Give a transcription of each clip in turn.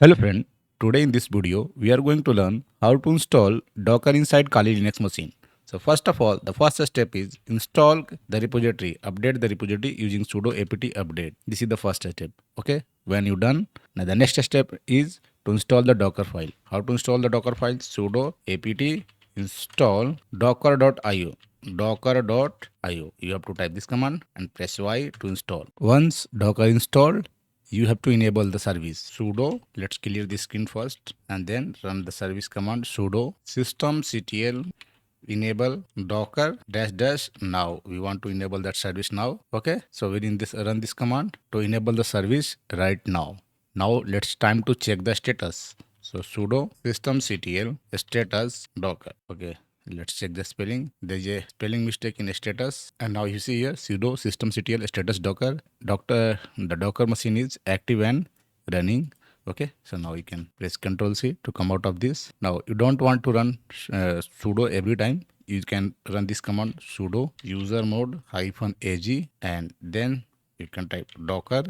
Hello friend, today in this video we are going to learn how to install Docker inside Kali Linux machine. So first of all, the first step is install the repository, update the repository using sudo apt update. This is the first step. Okay, when you done, now the next step is to install the Docker file. How to install the Docker file? Sudo apt install docker.io. Docker.io. You have to type this command and press Y to install. Once Docker installed, you have to enable the service sudo. Let's clear the screen first and then run the service command sudo systemctl enable docker dash dash now. We want to enable that service now. Okay, so within this run this command to enable the service right now. Now let's time to check the status. So sudo systemctl status docker. Okay, let's check the spelling. There's a spelling mistake in status. And now you see here sudo systemctl status docker. The Docker machine is active and running. Okay, so now you can press Ctrl C to come out of this. Now you don't want to run sudo every time. You can run this command sudo user mode -ag and then you can type docker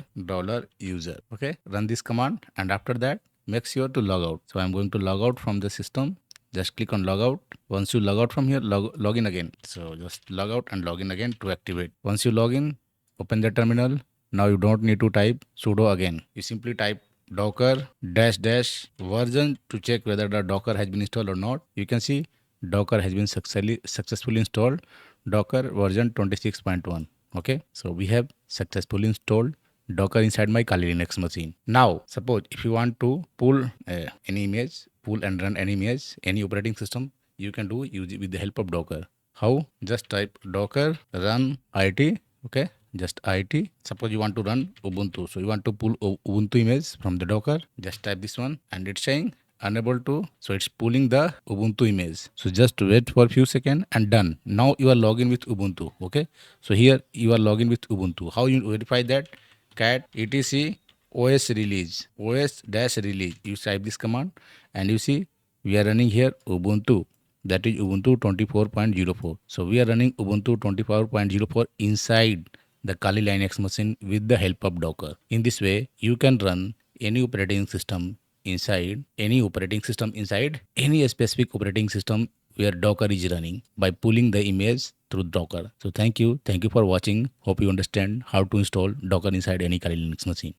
$user. Okay, run this command and after that make sure to log out. So I'm going to log out from the system. Just click on log out. Once you log out from here, log in again. So just log out and log in again to activate. Once you log in, open the terminal. Now you don't need to type sudo again. You simply type docker dash dash version to check whether the docker has been installed or not. You can see docker has been successfully installed. Docker version 26.1. Okay, so we have successfully installed Docker inside my Kali Linux machine. Now, suppose if you want to pull any image, pull and run any image, any operating system, you can do with the help of Docker. How? Just type docker run it. Okay, just it. Suppose you want to run Ubuntu, so you want to pull Ubuntu image from the Docker. Just type this one, and it's saying unable to, so it's pulling the Ubuntu image. So just wait for a few seconds and done. Now you are login with Ubuntu. Okay, so here you are login with Ubuntu. How you verify that? Cat etc os release os dash release. You type this command and you see we are running here Ubuntu, that is Ubuntu 24.04. So we are running Ubuntu 24.04 inside the Kali Linux machine with the help of Docker. In this way you can run any operating system inside any specific operating system where Docker is running by pulling the image through Docker. So thank you for watching. Hope you understand how to install Docker inside any Kali Linux machine.